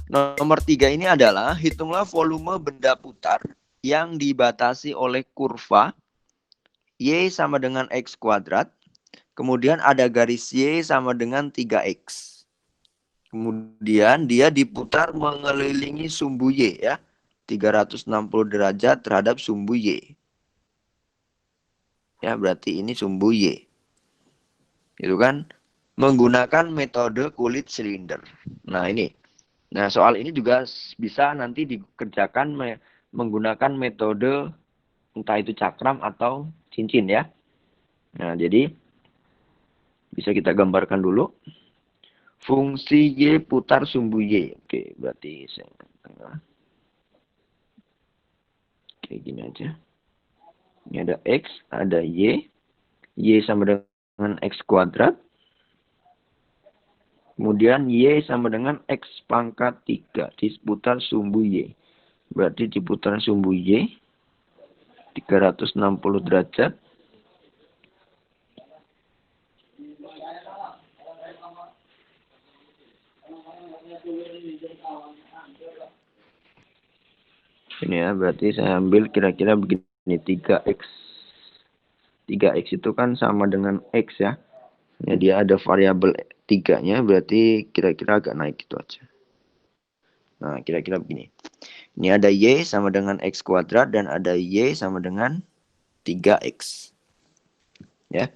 Nomor 3 ini adalah hitunglah volume benda putar yang dibatasi oleh kurva Y sama dengan X kuadrat. Kemudian ada garis Y sama dengan 3X. Kemudian dia diputar mengelilingi sumbu Y ya. 360 derajat terhadap sumbu Y. Ya, berarti ini sumbu Y. Itu kan menggunakan metode kulit silinder. Nah, ini. Nah, soal ini juga bisa nanti dikerjakan menggunakan metode entah itu cakram atau cincin ya. Nah, jadi bisa kita gambarkan dulu. Fungsi Y putar sumbu Y. Oke, berarti saya tengah. Kayak gini aja. Ini ada X, ada Y. Y sama dengan X kuadrat. Kemudian Y sama dengan X pangkat 3. Diputar sumbu Y. Berarti diputar sumbu Y. 360 derajat. Ini ya, berarti saya ambil kira-kira begini. 3X. 3X itu kan sama dengan X ya. Ya, dia ada variabel 3-nya, berarti kira-kira agak naik gitu aja. Nah, kira-kira begini. Ini ada Y sama dengan X kuadrat dan ada Y sama dengan 3X. Ya.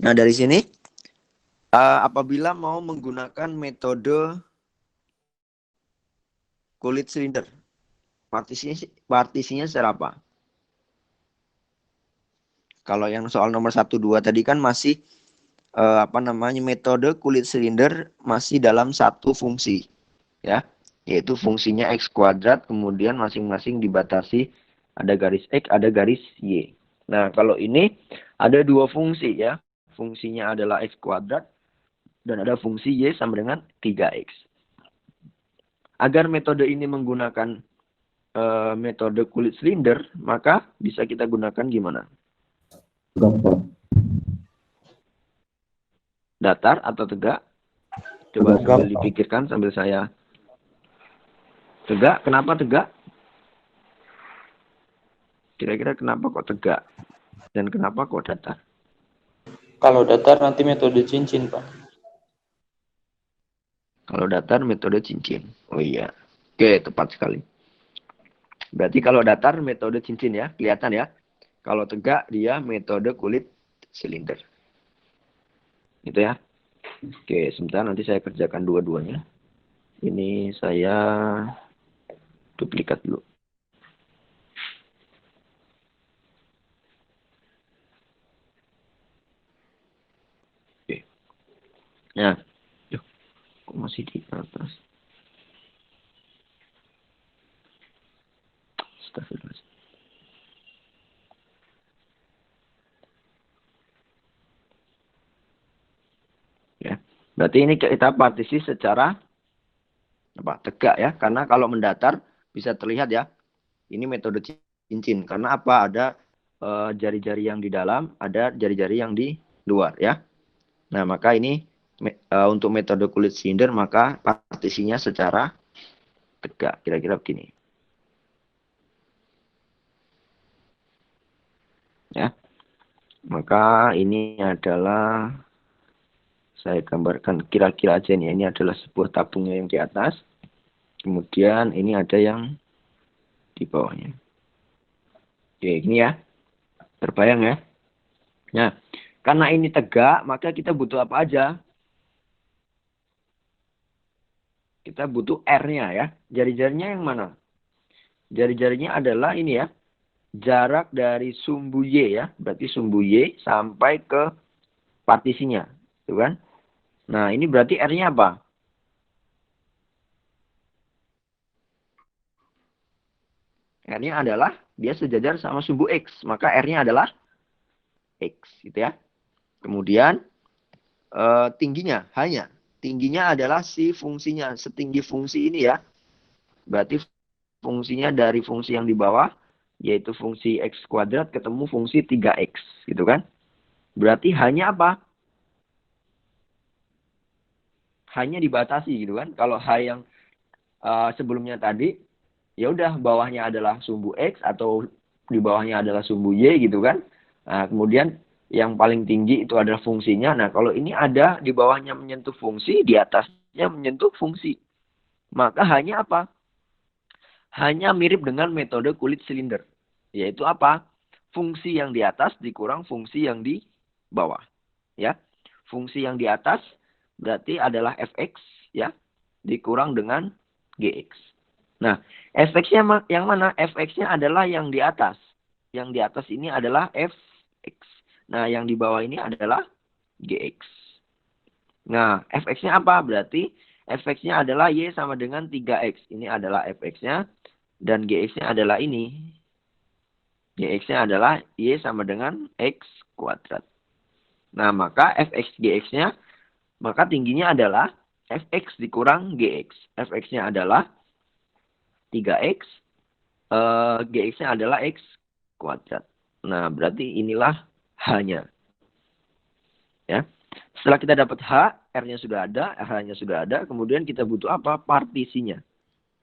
Nah, dari sini, apabila mau menggunakan metode kulit silinder, partisinya secara apa? Kalau yang soal nomor 1, 2 tadi kan masih metode kulit silinder masih dalam satu fungsi ya, yaitu fungsinya X kuadrat, kemudian masing-masing dibatasi ada garis X, ada garis Y. Nah, kalau ini ada dua fungsi ya, fungsinya adalah X kuadrat dan ada fungsi Y sama dengan 3X. Agar metode ini menggunakan metode kulit silinder, maka bisa kita gunakan gimana? Datar atau tegak? Coba sambil dipikirkan sambil saya. Tegak, kenapa tegak? Kira-kira kenapa kok tegak? Dan kenapa kok datar? Kalau datar nanti metode cincin, Pak. Kalau datar metode cincin. Oh iya. Oke, tepat sekali. Berarti kalau datar metode cincin ya, kelihatan ya. Kalau tegak dia metode kulit silinder. Gitu ya. Oke, sebentar nanti saya kerjakan dua-duanya. Ini saya duplikat dulu. Oke. Nah, kok masih di atas? Astagfirullah. Ya. Berarti ini kita partisi secara tegak ya, karena kalau mendatar bisa terlihat ya. Ini metode cincin karena apa? Ada jari-jari yang di dalam, ada jari-jari yang di luar ya. Nah, maka ini untuk metode kulit silinder maka partisinya secara tegak, kira-kira begini. Ya. Maka ini adalah saya gambarkan kira-kira aja nih, ini adalah sebuah tabungnya yang di atas. Kemudian ini ada yang di bawahnya. Oke, ini ya. Terbayang ya. Nah, karena ini tegak, maka kita butuh apa aja? Kita butuh R-nya ya. Jari-jarinya yang mana? Jari-jarinya adalah ini ya. Jarak dari sumbu Y ya. Berarti sumbu Y sampai ke partisinya. Tuh kan? Nah, ini berarti R-nya apa? R-nya adalah dia sejajar sama sumbu X. Maka R-nya adalah X. Gitu ya. Kemudian tingginya hanya. Tingginya adalah si fungsinya. Setinggi fungsi ini ya. Berarti fungsinya dari fungsi yang di bawah, yaitu fungsi X kuadrat ketemu fungsi 3X. Gitu kan? Berarti hanya apa? hanya dibatasi gitu kan. Kalau H yang sebelumnya tadi, ya udah bawahnya adalah sumbu X atau di bawahnya adalah sumbu Y gitu kan. Nah, kemudian yang paling tinggi itu adalah fungsinya. Nah, kalau ini ada di bawahnya menyentuh fungsi, di atasnya menyentuh fungsi. Maka hanya apa? Hanya mirip dengan metode kulit silinder. Yaitu apa? Fungsi yang di atas dikurang fungsi yang di bawah. Ya. Fungsi yang di atas berarti adalah fx ya, dikurang dengan gx. Nah, fx-nya yang mana? Fx-nya adalah yang di atas. Yang di atas ini adalah fx. Nah, yang di bawah ini adalah gx. Nah, fx-nya apa? Berarti fx-nya adalah y sama dengan 3x. Ini adalah fx-nya. Dan gx-nya adalah ini. Gx-nya adalah y sama dengan x kuadrat. Nah, maka fx gx-nya, maka tingginya adalah fx dikurang gx. Fx-nya adalah 3x, gx-nya adalah x kuadrat. Nah, berarti inilah h-nya. Ya. Setelah kita dapat h, r-nya sudah ada, h-nya sudah ada, kemudian kita butuh apa? Partisinya.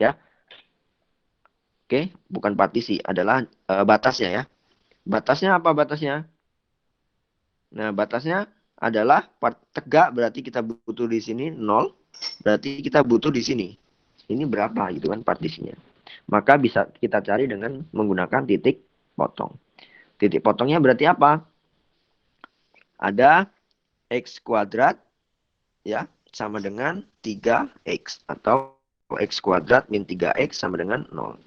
Ya. Oke, bukan partisi, adalah batasnya ya. Batasnya apa batasnya? Nah, batasnya adalah tegak, berarti kita butuh di sini 0, berarti kita butuh di sini. Ini berapa gitu kan partisinya. Maka bisa kita cari dengan menggunakan titik potong. Titik potongnya berarti apa? Ada x kuadrat ya sama dengan 3x atau x kuadrat min 3x sama dengan 0.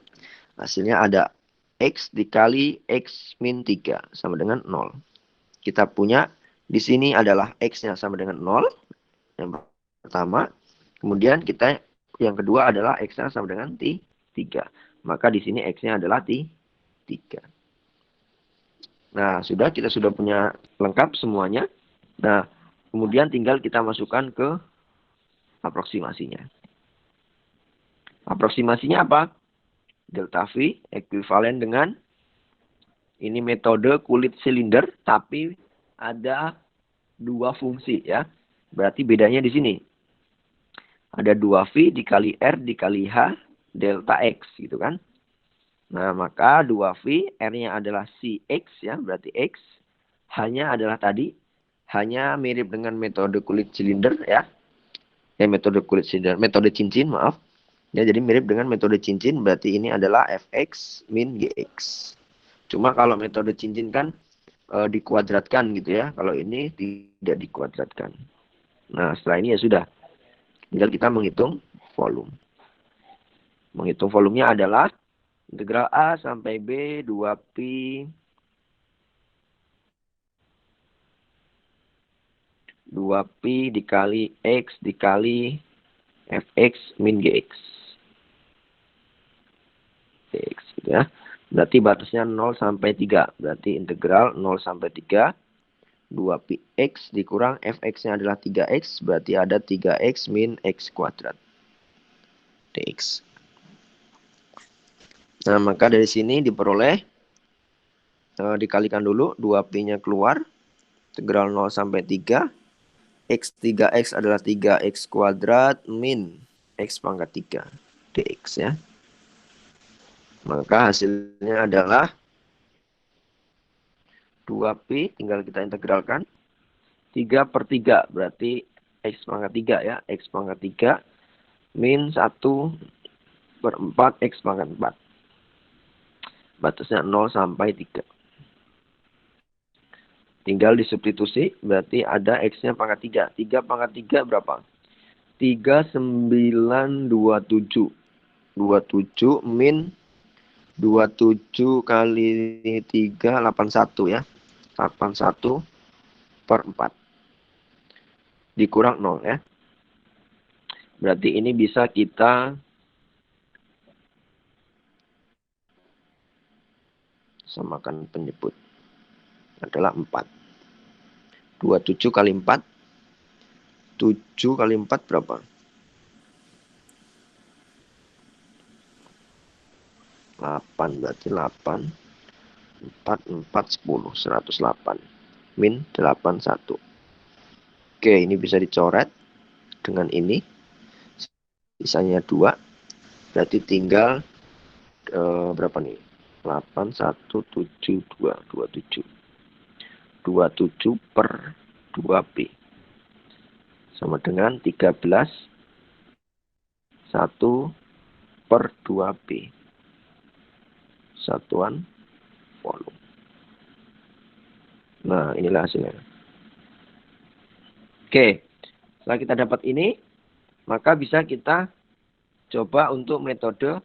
Hasilnya ada x dikali x min 3 sama dengan 0. Kita punya di sini adalah x-nya sama dengan 0. Yang pertama. Kemudian kita yang kedua adalah x-nya sama dengan 3. Maka di sini x-nya adalah 3. Nah, kita sudah punya lengkap semuanya. Nah, kemudian tinggal kita masukkan ke aproksimasinya. Aproksimasinya apa? Delta V ekuivalen dengan ini metode kulit silinder, tapi ada dua fungsi ya. Berarti bedanya di sini. Ada 2V dikali R dikali H delta X gitu kan. Nah, maka 2V R-nya adalah CX ya, berarti X. H-nya adalah tadi, hanya mirip dengan metode kulit silinder ya. Metode kulit silinder, metode cincin maaf. Ya, jadi mirip dengan metode cincin, berarti ini adalah fx min gx. Cuma kalau metode cincin kan dikuadratkan gitu ya. Kalau ini tidak dikuadratkan. Nah, setelah ini ya sudah. Tinggal kita menghitung volume. Menghitung volumenya adalah integral A sampai B 2pi dikali X dikali fx min gx. X gitu ya. Berarti batasnya 0 sampai 3. Berarti integral 0 sampai 3. 2pi x dikurang fx-nya adalah 3x. Berarti ada 3x min x kuadrat. Dx. Nah, maka dari sini diperoleh. Dikalikan dulu. 2pi-nya keluar. Integral 0 sampai 3. X 3x adalah 3x kuadrat min x pangkat 3. Dx ya. Maka hasilnya adalah 2pi, tinggal kita integralkan. 3/3, berarti x pangkat 3 ya. X pangkat 3 min 1/4 x pangkat 4. Batasnya 0 sampai 3. Tinggal disubstitusi, berarti ada x-nya pangkat 3. 3/3 berapa? 3927. 27 min 27 kali 3, 81 ya. 81/4. Dikurang 0 ya. Berarti ini bisa kita samakan penyebut. Adalah 4. 27 kali 4. 7 kali 4 berapa? 8, berarti 8. 4, 10. 108. Min 81. Oke, ini bisa dicoret. dengan ini. Sisanya 2. Berarti tinggal berapa nih? 8, 1, 7, 2, 27. 27 per 2B. Sama dengan 13, 1 per 2B. Satuan volume. Nah, inilah hasilnya. Oke, setelah kita dapat ini, maka bisa kita coba untuk metode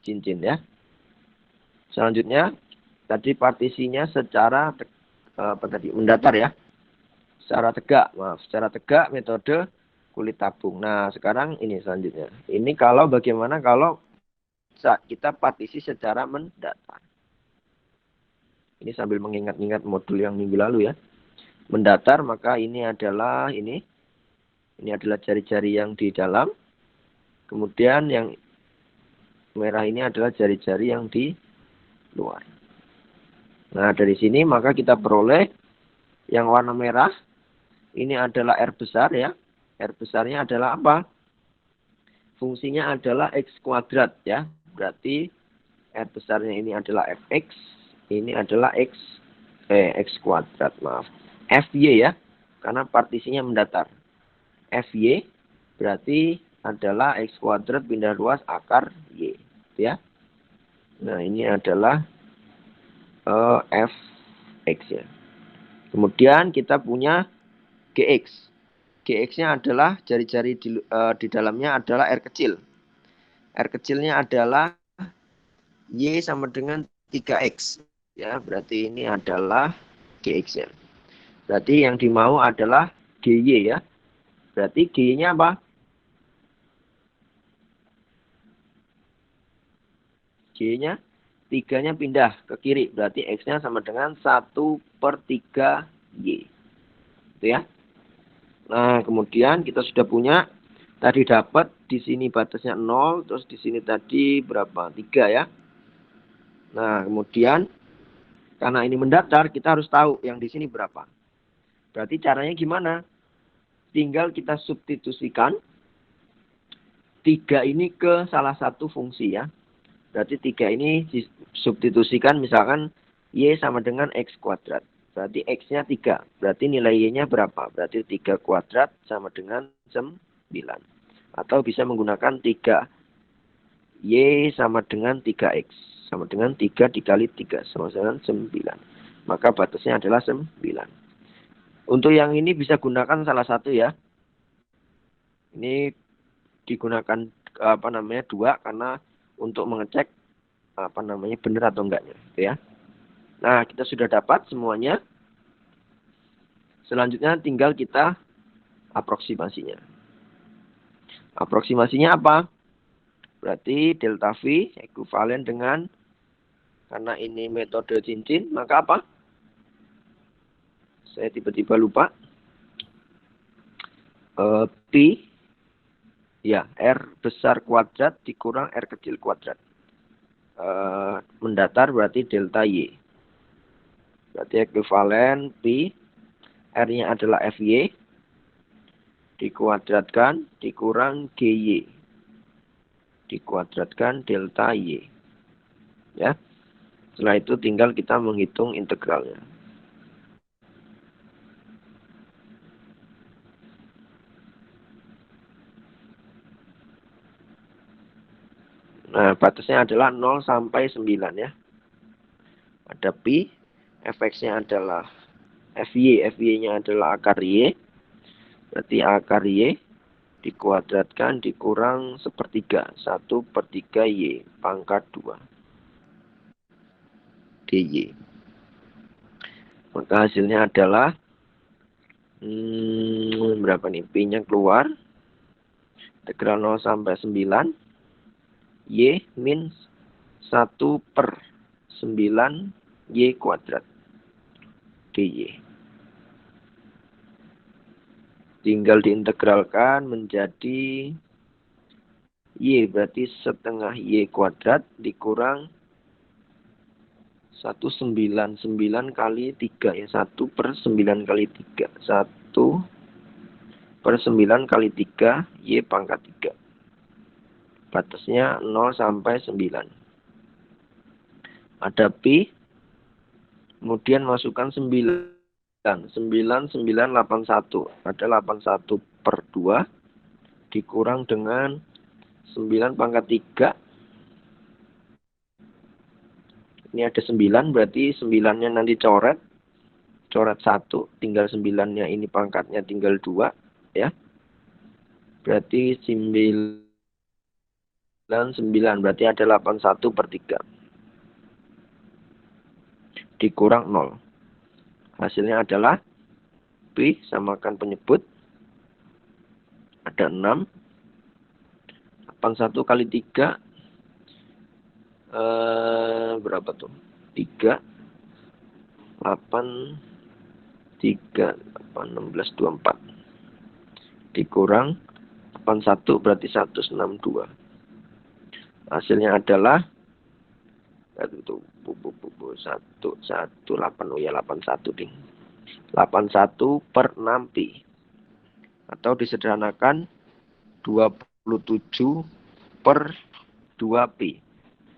cincin ya. Selanjutnya, tadi partisinya secara mendatar ya. Secara tegak metode kulit tabung. Nah, sekarang ini selanjutnya. Ini bagaimana kalau kita partisi secara mendatar. Ini sambil mengingat-ingat modul yang minggu lalu ya. Mendatar, maka ini adalah jari-jari yang di dalam. Kemudian yang merah ini adalah jari-jari yang di luar. Nah, dari sini maka kita peroleh yang warna merah. Ini adalah R besar ya. R besarnya adalah apa? Fungsinya adalah X kuadrat ya. Berarti R besarnya ini adalah Fx. Ini adalah X kuadrat, maaf. Fy ya. Karena partisinya mendatar. Fy berarti adalah X kuadrat pindah luas akar Y. Ya. Nah, ini adalah Fx ya. Kemudian kita punya Gx. Gx-nya adalah jari-jari di dalamnya adalah R kecil. R kecilnya adalah Y sama dengan 3X. Ya, berarti ini adalah Gx-nya. Berarti yang dimau adalah Gy ya. Berarti Gy-nya apa? Gy-nya 3-nya pindah ke kiri. Berarti X-nya sama dengan 1 per 3Y. Itu ya. Nah, kemudian kita sudah punya. Tadi dapat di sini batasnya 0. Terus di sini tadi berapa? 3 ya. Nah, kemudian karena ini mendatar, kita harus tahu yang di sini berapa. Berarti caranya gimana? Tinggal kita substitusikan 3 ini ke salah satu fungsi ya. Berarti 3 ini disubstitusikan misalkan Y sama dengan X kuadrat. Berarti X-nya 3. Berarti nilai Y-nya berapa? Berarti 3 kuadrat sama dengan 9. Atau bisa menggunakan 3 Y sama dengan 3X. Sama dengan 3 dikali 3. Sama dengan 9. Maka batasnya adalah 9. Untuk yang ini bisa gunakan salah satu ya. Ini digunakan 2 karena untuk mengecek benar atau enggaknya gitu ya. Nah, kita sudah dapat semuanya. Selanjutnya tinggal kita aproksimasinya. Aproksimasinya apa? Berarti delta V ekuivalen dengan, karena ini metode cincin, maka apa? Saya tiba-tiba lupa. Pi ya, R besar kuadrat dikurang R kecil kuadrat. Mendatar berarti delta Y. Berarti ekuivalen Pi, R-nya adalah Fy, dikuadratkan, dikurang Gy. Dikuadratkan delta Y. Ya. Setelah itu tinggal kita menghitung integralnya. Nah, batasnya adalah 0 sampai 9 ya. Ada Pi, Fx-nya adalah Fy, Fy-nya adalah akar Y. Berarti akar Y dikuadratkan dikurang 1/3. 1 per 3 Y pangkat 2. dy. Maka hasilnya adalah berapa nih? Pi-nya keluar. Integral 0 sampai 9. Y min 1 per 9 Y kuadrat dy. Tinggal diintegralkan menjadi Y berarti setengah Y kuadrat dikurang 199 kali 3 ya. 1 per 9 kali 3. 1 per 9 kali 3 Y pangkat 3. Batasnya 0 sampai 9. Ada pi, kemudian masukkan 9. 9981. Ada 81 per 2 dikurang dengan 9 pangkat 3. Ini ada 9, berarti 9-nya nanti coret 1, tinggal 9-nya ini pangkatnya tinggal 2, ya. Berarti 99, berarti ada 81 per 3. Dikurang 0. Hasilnya adalah P, samakan penyebut. Ada 6. 81 kali 3. Berapa tuh? 3. 8. 3. 8, 16, 24. Dikurang 81 berarti 162. Hasilnya adalah 118, oh ya 81 ding. 81 per 6 pi. Atau disederhanakan 27 per 2 pi.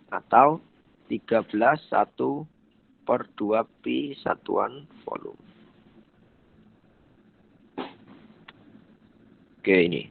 Atau 13 1 per 2 pi satuan volume. Oke, ini